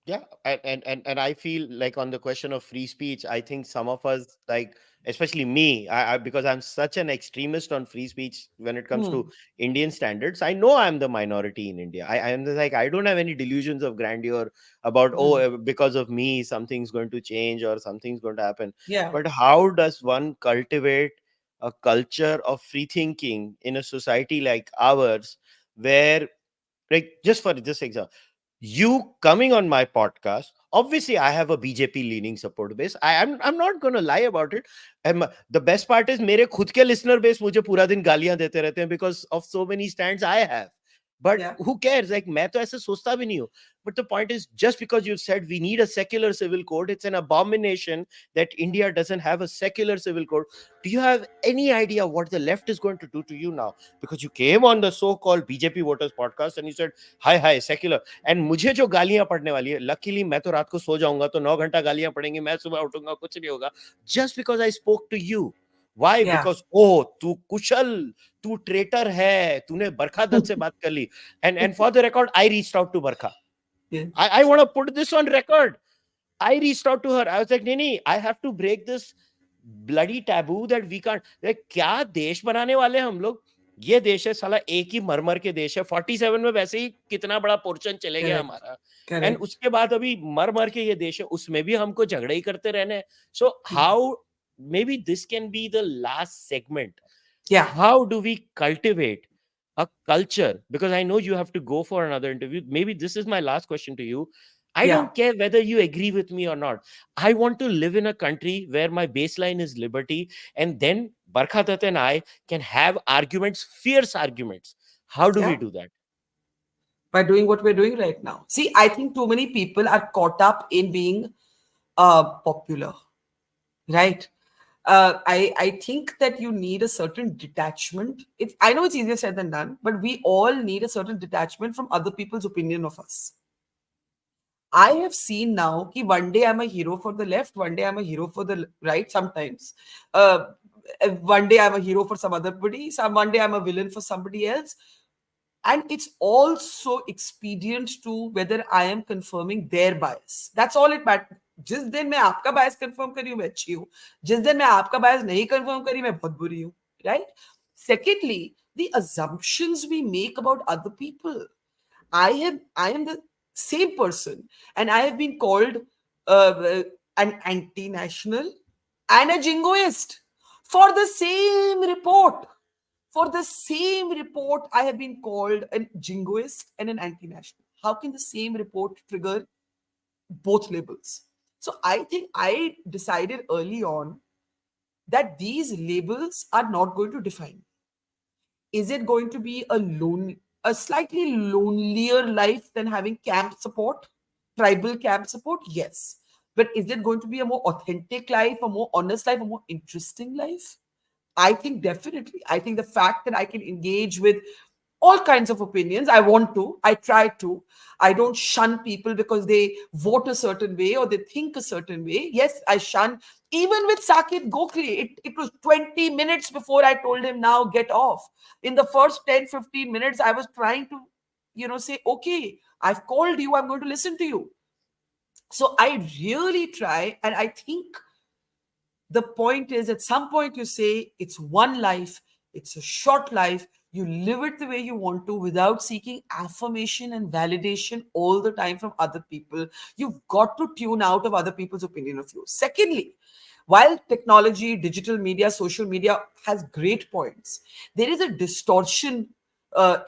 Yeah, and I feel like on the question of free speech, I think some of us, like especially me, because I'm such an extremist on free speech when it comes to Hmm. Indian standards. I know I'm the minority in India. I am like, I don't have any delusions of grandeur about, oh, Hmm. because of me something's going to change or something's going to happen. Yeah. But how does one cultivate a culture of free thinking in a society like ours, where, like, just for this example, you coming on my podcast, obviously I have a BJP leaning support base. I'm not going to lie about it. The best part is mere khud ke listener base mujhe pura din gaaliyan dete rehte hain because of so many stands I have. But Yeah. who cares? Like, main to aise sochta bhi nahi hu. But the point is, just because you've said we need a secular civil code, it's an abomination that India doesn't have a secular civil code. Do you have any idea what the left is going to do to you now? Because you came on the so-called BJP voters podcast and you said, hi secular. And मुझे जो गालियां पड़ने वाली है, luckily मैं तो रात को सो जाऊंगा तो 9 घंटा गालियां पड़ेंगी, मैं सुबह उठूंगा कुछ नहीं होगा, just because I spoke to you. Why? Yeah. Because, oh, तू कुशल, तू ट्रेटर है, तूने बरखा दत्त से बात कर ली. And for the record, I reached out to Barkha. Yeah. I want to put this on record. I reached out to her. I was like, नहीं, I have to break this bloody taboo that we can't. Like, क्या देश बनाने वाले हम लोग? ये देश है साला, एक ही मरमर के देश है. 47 में वैसे ही कितना बड़ा पोर्शन चले गया Correct. हमारा. And Correct. उसके बाद अभी मर मर के ये देश है, उसमें भी हमको झगड़े ही करते रहने हैं. So how, maybe this can be the last segment. Yeah. How do we cultivate a culture? Because I know you have to go for another interview. Maybe this is my last question to you. I Yeah. don't care whether you agree with me or not. I want to live in a country where my baseline is liberty, and then Barkha Dutt and I can have arguments, fierce arguments. How do we Yeah. do that? by doing what we're doing right now. See, I think too many people are caught up in being popular, right? I think that you need a certain detachment. I know it's easier said than done, but we all need a certain detachment from other people's opinion of us. I have seen now that one day I'm a hero for the left, one day I'm a hero for the right. Sometimes, uh, one day I'm a hero for some other buddy, one day I'm a villain for somebody else, and it's also expedient to whether I am confirming their bias. That's all it matters. जिस दिन मैं आपका bias confirm कर रही हूँ मैं अच्छी हूँ, जिस दिन मैं आपका bias नहीं confirm कर रही मैं बहुत बुरी हूँ, right? Secondly, the assumptions we make about other people. I am the same person, and I have been called an anti-national and a jingoist for the same report. For the same report, I have been called a jingoist and an anti-national. How can the same report trigger both labels? So I think I decided early on that these labels are not going to define. Is it going to be a slightly lonelier life than having camp support, tribal camp support? Yes. But is it going to be a more authentic life, a more honest life, a more interesting life? I think definitely. I think the fact that I can engage with all kinds of opinions, I want to, I try to. I don't shun people because they vote a certain way or they think a certain way. Yes, I shun. Even with Saket Gokhale, it was 20 minutes before I told him, now get off. In the first 10, 15 minutes, I was trying to, say, okay, I've called you, I'm going to listen to you. So I really try, and I think the point is, at some point, you say, it's one life, it's a short life. You live it the way you want to without seeking affirmation and validation all the time from other people. You've got to tune out of other people's opinion of you. Secondly, while technology, digital media, social media has great points, there is a distortion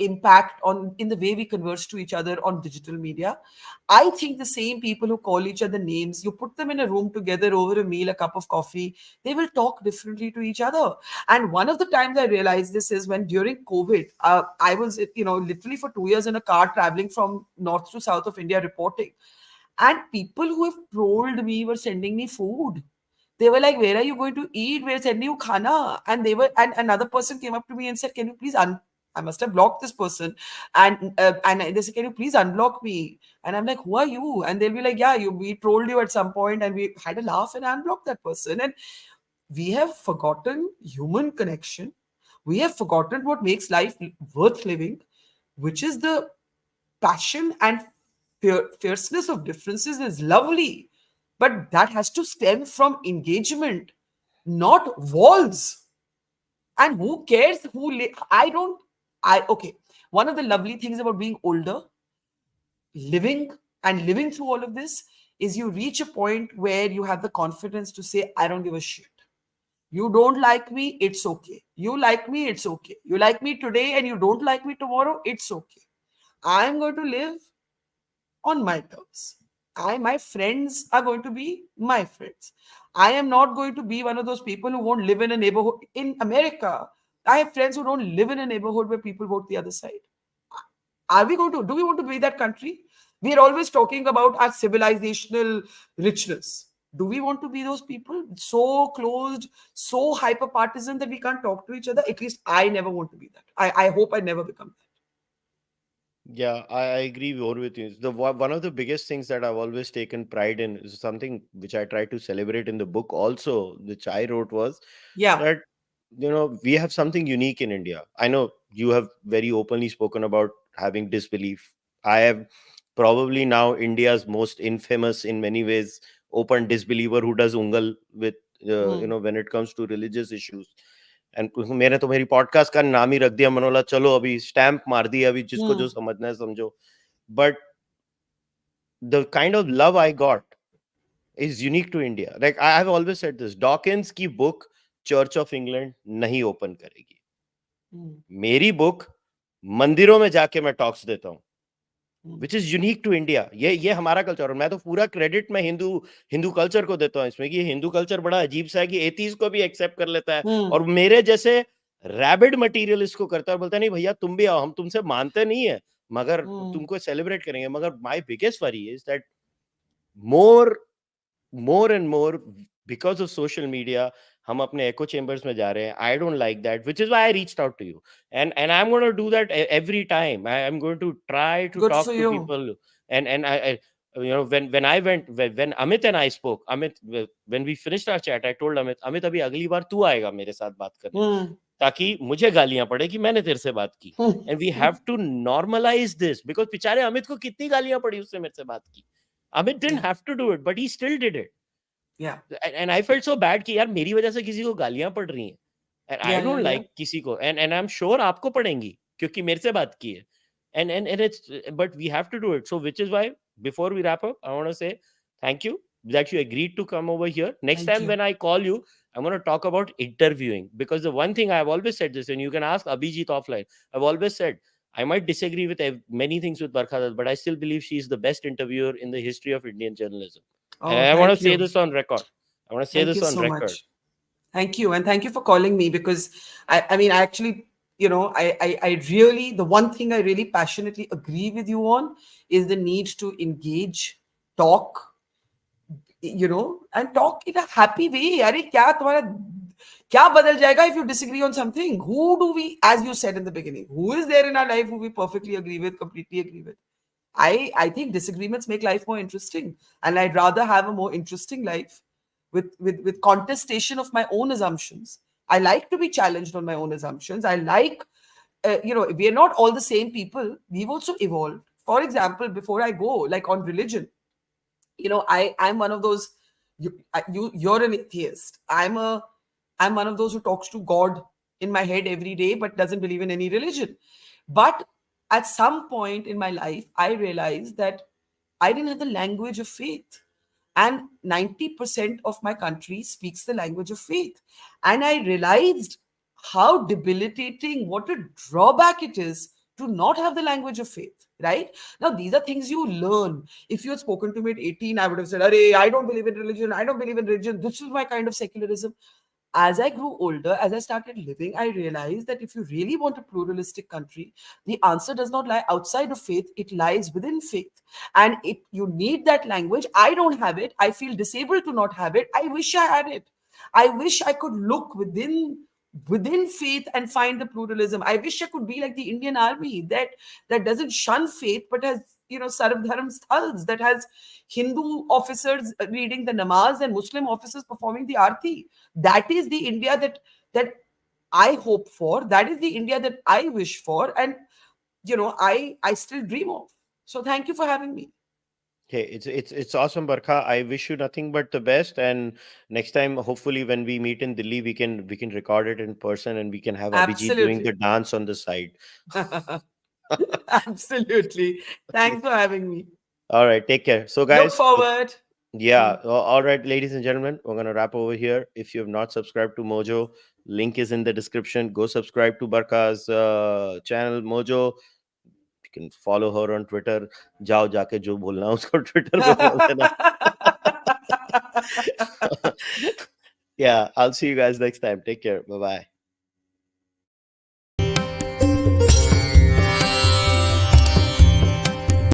impact on in the way we converse to each other on digital media. I think the same people who call each other names, you put them in a room together over a meal, a cup of coffee, they will talk differently to each other. And one of the times I realized this is when during COVID, I was, literally for 2 years in a car traveling from north to south of India reporting. And people who have trolled me were sending me food. They were like, "Where are you going to eat? We're sending you khana." And another person came up to me and said, "Can you please I must have blocked this person." And they said, "Can you please unblock me?" And I'm like, "Who are you?" And they'll be like, "Yeah, we trolled you at some point and we had a laugh and unblocked that person." And we have forgotten human connection. We have forgotten what makes life worth living, which is the passion and fierceness of differences is lovely, but that has to stem from engagement, not walls. And who cares I don't, okay. One of the lovely things about being older, living through all of this, is you reach a point where you have the confidence to say, I don't give a shit. You don't like me, it's okay. You like me, it's okay. You like me today and you don't like me tomorrow, it's okay. I'm going to live on my terms. My friends are going to be my friends. I am not going to be one of those people who won't live in a neighborhood. In America, I have friends who don't live in a neighborhood where people vote the other side. Are we going to, do we want to be that country? We are always talking about our civilizational richness. Do we want to be those people so closed, so hyper partisan that we can't talk to each other? At least I never want to be that. I hope I never become that. Yeah, I agree more with you. One of the biggest things that I've always taken pride in is something which I try to celebrate in the book also, which I wrote, was Yeah. that we have something unique in India. I know you have very openly spoken about having disbelief. I have probably now India's most infamous, in many ways, open disbeliever who does ungal with Hmm. when it comes to religious issues. And मैंने तो मेरी podcast का नाम ही रख दिया मनोला, चलो अभी stamp मार दिया, अभी जिसको जो Hmm. समझना है समझो. But the kind of love I got is unique to India. Like I've always said this, Dawkins की book चर्च ऑफ इंग्लैंड नहीं ओपन करेगी. Hmm. मेरी बुक मंदिरों में जाके मैं टॉक्स देता हूँ, Hmm. Which is unique to India. ये हमारा कल्चर, और मैं तो पूरा क्रेडिट मैं हिंदू हिंदू कल्चर को देता हूँ इसमें, कि ये हिंदू कल्चर बड़ा अजीब सा है कि एथीज को भी एक्सेप्ट कर लेता है, Hmm. और मेरे जैसे रैबिड मटेरियल इसको करता है और बोलता है नहीं भैया तुम भी आओ, हम तुमसे मानते नहीं है, मगर Hmm. तुमको सेलिब्रेट करेंगे. मगर my biggest worry is that more and more, because of social media, हम अपने echo chambers में जा रहे हैं. I don't like that, which is why I reached out to you, and I'm going to do that every time. I'm going to try to Good for talk to you. people. And I when I went, when Amit and I spoke, Amit, when we finished our chat, I told Amit अभी अगली बार तू आएगा मेरे साथ बात करने, Hmm. ताकि मुझे गालियां पड़े कि मैंने तेरे से बात की. And we have to normalize this, because बेचारे अमित को कितनी गालियां पड़ी उससे मेरे से बात की. Amit didn't Yeah. have to do it, but he still did it. Yeah. And I felt so bad कि यार मेरी वजह से किसी को गालियां पड़ रही हैं. And I Yeah. Yeah. don't Yeah. like किसी को, and I'm sure आपको पड़ेंगी क्योंकि मेरे से बात की है. And it's, but we have to do it. So which is why, before we wrap up, I want to say thank you that you agreed to come over here. Next Thank time you. when I call you, I'm going to talk about interviewing, because the one thing I've always said this, and you can ask Abhijit offline, I've always said I might disagree with many things with Barkha Dutt, but I still believe she's the best interviewer in the history of Indian journalism. And Oh, I want to thank say you. this on record. I want to say Thank this you on so record. much. Thank you. And thank you for calling me, because I mean, I actually, I really, the one thing I really passionately agree with you on is the need to engage, talk, and talk in a happy way. अरे क्या बदल जाएगा if you disagree on something? Who do we, as you said in the beginning, who is there in our life who we perfectly agree with, completely agree with? I think disagreements make life more interesting, and I'd rather have a more interesting life with contestation of my own assumptions. I like to be challenged on my own assumptions. I like, we are not all the same people. We've also evolved. For example, before I go, like on religion, I'm one of those. You're an atheist. I'm one of those who talks to God in my head every day but doesn't believe in any religion. But at some point in my life, I realized that I didn't have the language of faith. And 90% of my country speaks the language of faith. And I realized how debilitating, what a drawback it is to not have the language of faith, right? Now, these are things you learn. If you had spoken to me at 18, I would have said, Arey, I don't believe in religion. I don't believe in religion. This is my kind of secularism. As I grew older, as I started living, I realized that if you really want a pluralistic country, the answer does not lie outside of faith, it lies within faith. And you need that language. I don't have it. I feel disabled to not have it. I wish I had it. I wish I could look within faith and find the pluralism. I wish I could be like the Indian army that doesn't shun faith but has sarv dharam sthals, that has Hindu officers reading the namaz and Muslim officers performing the arti. That is the India that I hope for. That is the India that I wish for, and I still dream of. So thank you for having me. Hey, it's awesome, Barkha. I wish you nothing but the best. And next time, hopefully, when we meet in Delhi, we can record it in person, and we can have Abhijit doing the Absolutely. dance on the side. Absolutely. Thanks for having me. All right, take care. So, Look guys, forward. yeah, all right, ladies and gentlemen, we're gonna wrap over here. If you have not subscribed to Mojo, link is in the description. Go subscribe to Barkha's channel, Mojo. You can follow her on Twitter. जाओ जाके जो बोलना है उसको Twitter पे बोल देना. Yeah, I'll see you guys next time. Take care. Bye bye.